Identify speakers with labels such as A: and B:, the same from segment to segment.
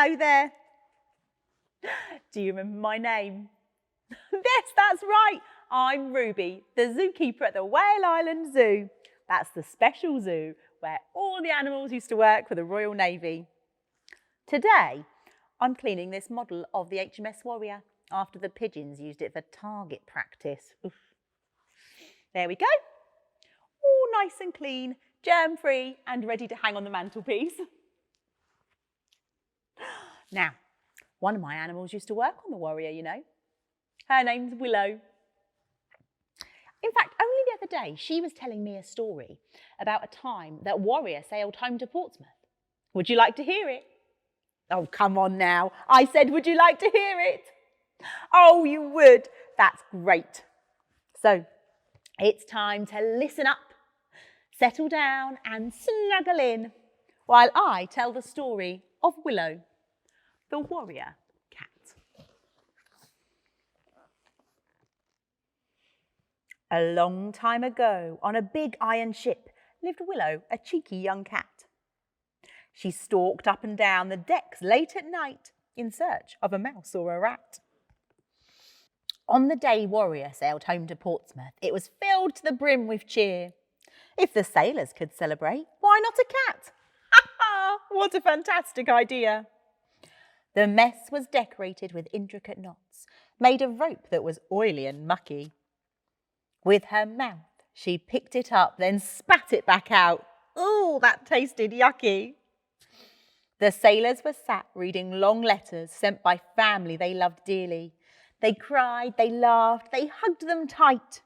A: Hello there. Do you remember my name? Yes, that's right. I'm Ruby, the zookeeper at the Whale Island Zoo. That's the special zoo where all the animals used to work for the Royal Navy. Today, I'm cleaning this model of the HMS Warrior after the pigeons used it for target practice. Oof. There we go. All nice and clean, germ-free and ready to hang on the mantelpiece. Now, one of my animals used to work on the Warrior, you know. Her name's Willow. In fact, only the other day, she was telling me a story about a time that Warrior sailed home to Portsmouth. Would you like to hear it? Oh, come on now. I said, would you like to hear it? Oh, you would. That's great. So, it's time to listen up, settle down and snuggle in while I tell the story of Willow, the warrior cat. A long time ago, on a big iron ship, lived Willow, a cheeky young cat. She stalked up and down the decks late at night in search of a mouse or a rat. On the day Warrior sailed home to Portsmouth, it was filled to the brim with cheer. If the sailors could celebrate, why not a cat? Ha ha! What a fantastic idea! The mess was decorated with intricate knots, made of rope that was oily and mucky. With her mouth, she picked it up, then spat it back out. Ooh, that tasted yucky. The sailors were sat reading long letters sent by family they loved dearly. They cried, they laughed, they hugged them tight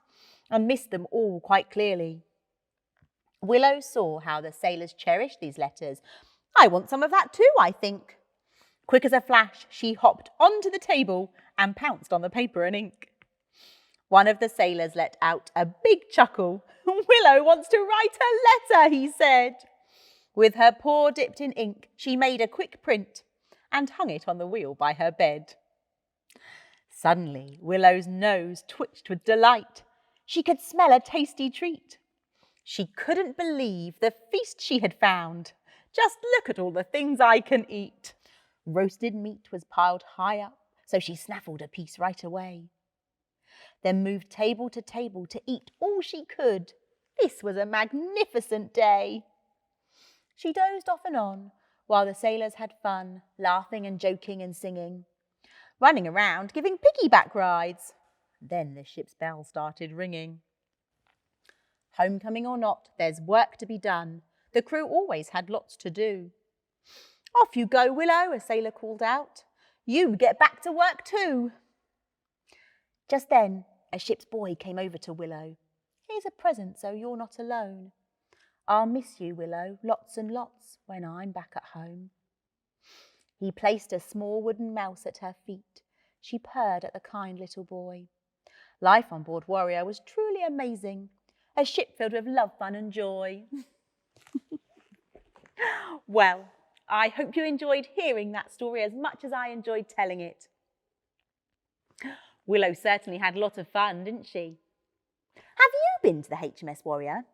A: and missed them all quite clearly. Willow saw how the sailors cherished these letters. I want some of that too, I think. Quick as a flash, she hopped onto the table and pounced on the paper and ink. One of the sailors let out a big chuckle. Willow wants to write a letter, he said. With her paw dipped in ink, she made a quick print and hung it on the wheel by her bed. Suddenly, Willow's nose twitched with delight. She could smell a tasty treat. She couldn't believe the feast she had found. Just look at all the things I can eat. Roasted meat was piled high up, so she snaffled a piece right away. Then moved table to eat all she could. This was a magnificent day. She dozed off and on, while the sailors had fun, laughing and joking and singing, running around, giving piggyback rides. Then the ship's bell started ringing. Homecoming or not, there's work to be done. The crew always had lots to do. Off you go, Willow, a sailor called out. You get back to work too. Just then, a ship's boy came over to Willow. Here's a present so you're not alone. I'll miss you, Willow, lots and lots when I'm back at home. He placed a small wooden mouse at her feet. She purred at the kind little boy. Life on board Warrior was truly amazing. A ship filled with love, fun and joy. Well, I hope you enjoyed hearing that story as much as I enjoyed telling it. Willow certainly had a lot of fun, didn't she? Have you been to the HMS Warrior?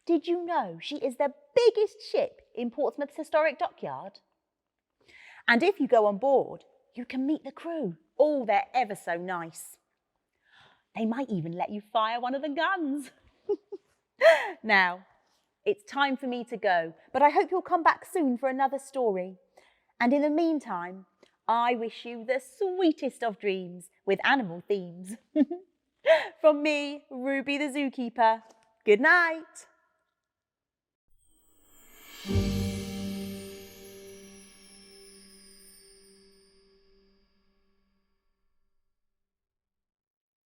A: Did you know she is the biggest ship in Portsmouth's historic dockyard? And if you go on board, you can meet the crew. Oh, they're ever so nice. They might even let you fire one of the guns. Now, it's time for me to go, but I hope you'll come back soon for another story. And in the meantime, I wish you the sweetest of dreams with animal themes. From me, Ruby the zookeeper, good night.